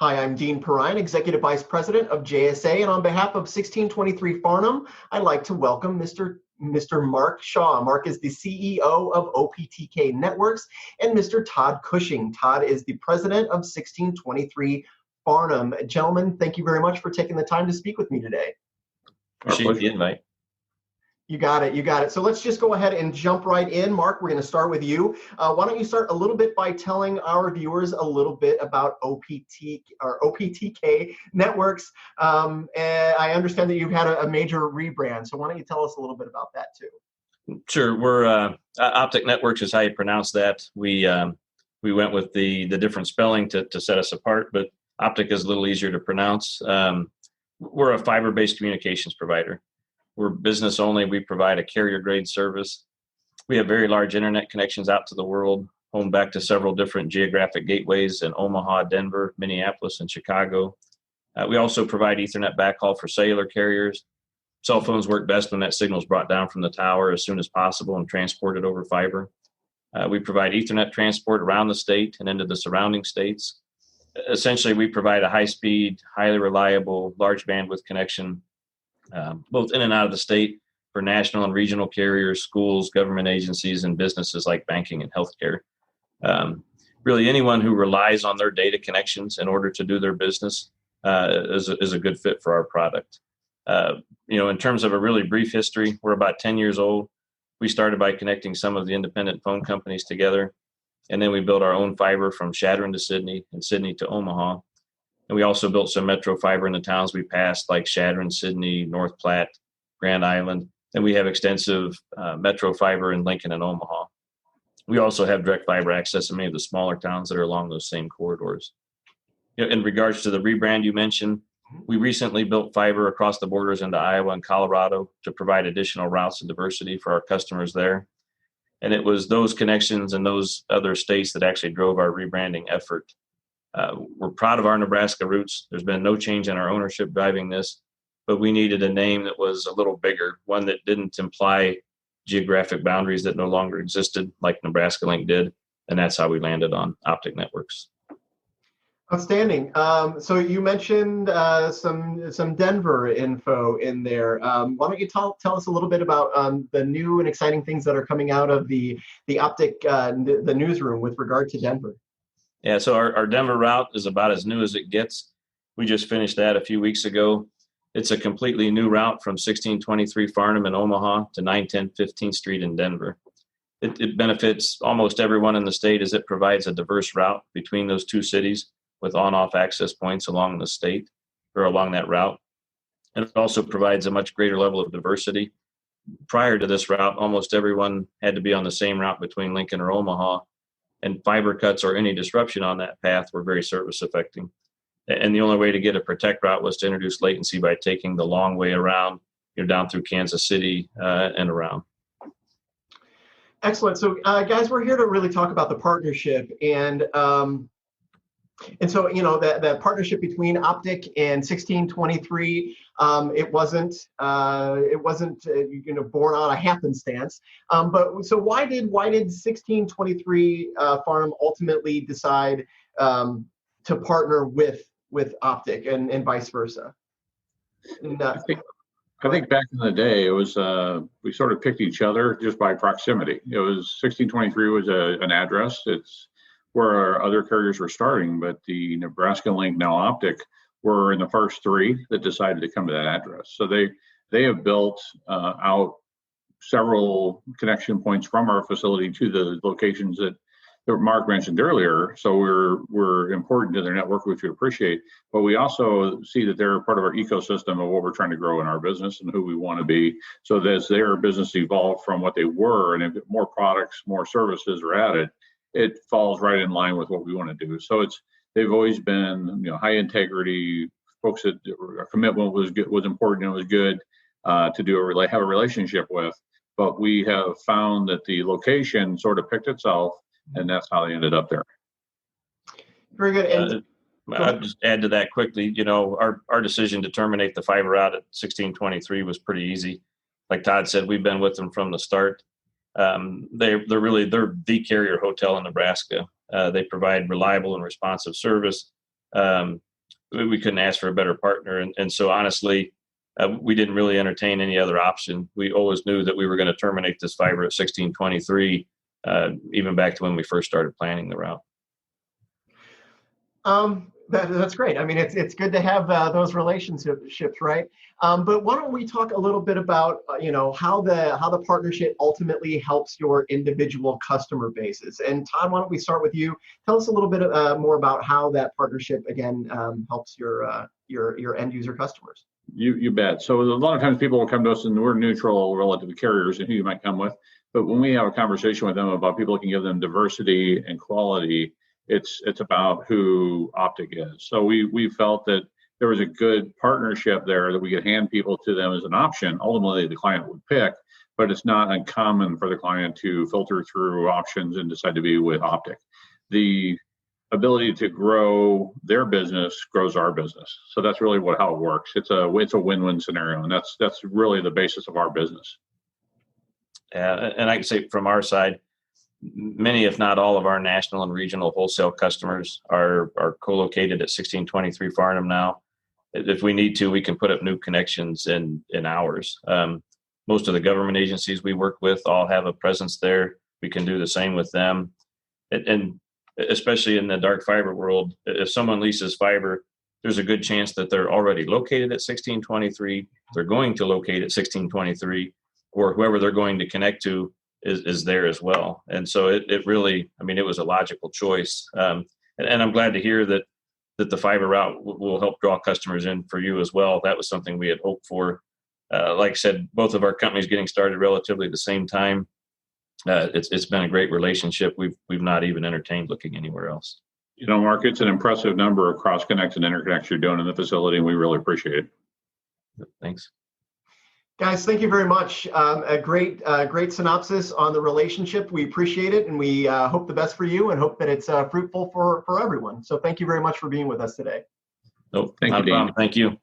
Hi, I'm Dean Perrine, Executive Vice President of JSA, and on behalf of 1623 Farnam, I'd like to welcome Mr. Mark Shaw. Mark is the CEO of OPTK Networks, and Mr. Todd Cushing. Todd is the President of 1623 Farnam. Gentlemen, thank you very much for taking the time to speak with me today. Appreciate the invite. You got it. So let's just go ahead and jump right in. Mark, we're going to start with you. Why don't you start a little bit by telling our viewers a little bit about OPTK Networks. And I understand that you've had a major rebrand. So why don't you tell us a little bit about that too? Sure. We're OPTK Networks is how you pronounce that. We went with the different spelling to set us apart, but OPTK is a little easier to pronounce. We're a fiber-based communications provider. We're business only. We provide a carrier-grade service. We have very large internet connections out to the world, home back to several different geographic gateways in Omaha, Denver, Minneapolis, and Chicago. We also provide Ethernet backhaul for cellular carriers. Cell phones work best when that signal is brought down from the tower as soon as possible and transported over fiber. We provide Ethernet transport around the state and into the surrounding states. Essentially, we provide a high-speed, highly reliable, large bandwidth connection both in and out of the state for national and regional carriers, schools, government agencies, and businesses like banking and healthcare. Really, anyone who relies on their data connections in order to do their business is a good fit for our product. In terms of a really brief history, we're about 10 years old. We started by connecting some of the independent phone companies together, and then we built our own fiber from Chadron to Sydney and Sydney to Omaha. And we also built some metro fiber in the towns we passed, like Chadron, Sydney, North Platte, Grand Island. And we have extensive metro fiber in Lincoln and Omaha. We also have direct fiber access in many of the smaller towns that are along those same corridors. In regards to the rebrand you mentioned, we recently built fiber across the borders into Iowa and Colorado to provide additional routes and diversity for our customers there. And it was those connections in those other states that actually drove our rebranding effort. We're proud of our Nebraska roots. There's been no change in our ownership driving this, but we needed a name that was a little bigger, one that didn't imply geographic boundaries that no longer existed like Nebraska Link did. And that's how we landed on OPTK Networks. Outstanding. So you mentioned some Denver info in there. Why don't you tell us a little bit about the new and exciting things that are coming out of the OPTK, the newsroom with regard to Denver? Yeah, so our Denver route is about as new as it gets. We just finished that a few weeks ago. It's a completely new route from 1623 Farnam in Omaha to 910 15th Street in Denver. It benefits almost everyone in the state as it provides a diverse route between those two cities with on-off access points along the state or along that route. And it also provides a much greater level of diversity. Prior to this route, almost everyone had to be on the same route between Lincoln or Omaha, and fiber cuts or any disruption on that path were very service affecting. And the only way to get a protect route was to introduce latency by taking the long way around, down through Kansas City and around. Excellent. So, guys, we're here to really talk about the partnership, and so that partnership between OPTK and 1623. It wasn't born on a happenstance. But so why did 1623 Farnam ultimately decide to partner with OPTK and vice versa? And, I think back in the day, it was we sort of picked each other just by proximity. It was 1623 was an address. It's where our other carriers were starting, but the Nebraska Link, now OPTK, were in the first three that decided to come to that address. So they have built out several connection points from our facility to the locations that Mark mentioned earlier. So we're important to their network, which we appreciate, but we also see that they're part of our ecosystem of what we're trying to grow in our business and who we want to be. So as their business evolved from what they were, and if more products, more services are added, it falls right in line with what we want to do. So they've always been, high integrity folks that our commitment was good, was important, and was good to have a relationship with. But we have found that the location sort of picked itself, and that's how they ended up there. Very good. I'll just add to that quickly. Our decision to terminate the fiber out at 1623 was pretty easy. Like Todd said, we've been with them from the start. They're the carrier hotel in Nebraska. They provide reliable and responsive service. we couldn't ask for a better partner. And so honestly, we didn't really entertain any other option. We always knew that we were going to terminate this fiber at 1623, even back to when we first started planning the route. That's great. I mean, it's good to have those relationships, right? But why don't we talk a little bit about how the partnership ultimately helps your individual customer bases? And Todd, why don't we start with you? Tell us a little bit more about how that partnership again helps your end user customers. You bet. So a lot of times people will come to us and we're neutral relative to carriers and who you might come with. But when we have a conversation with them about people who can give them diversity and quality, it's about who Optic is. So we felt that there was a good partnership there that we could hand people to them as an option. Ultimately, the client would pick, but it's not uncommon for the client to filter through options and decide to be with Optic. The ability to grow their business grows our business. So that's really how it works. It's a win-win scenario, and that's really the basis of our business. Yeah, and I can say from our side, many, if not all, of our national and regional wholesale customers are co-located at 1623 Farnam now. If we need to, we can put up new connections in hours. Most of the government agencies we work with all have a presence there. We can do the same with them. And especially in the dark fiber world, if someone leases fiber, there's a good chance that they're already located at 1623, they're going to locate at 1623, or whoever they're going to connect to is there as well. And so it really, I mean, it was a logical choice. And I'm glad to hear that the fiber route will help draw customers in for you as well. That was something we had hoped for. Like I said, both of our companies getting started relatively at the same time. It's been a great relationship. We've not even entertained looking anywhere else. Mark, it's an impressive number of cross connects and interconnects you're doing in the facility, and we really appreciate it. Thanks. Guys, thank you very much. A great synopsis on the relationship. We appreciate it, and we hope the best for you and hope that it's fruitful for everyone. So thank you very much for being with us today. Nope, not a problem. Thank you.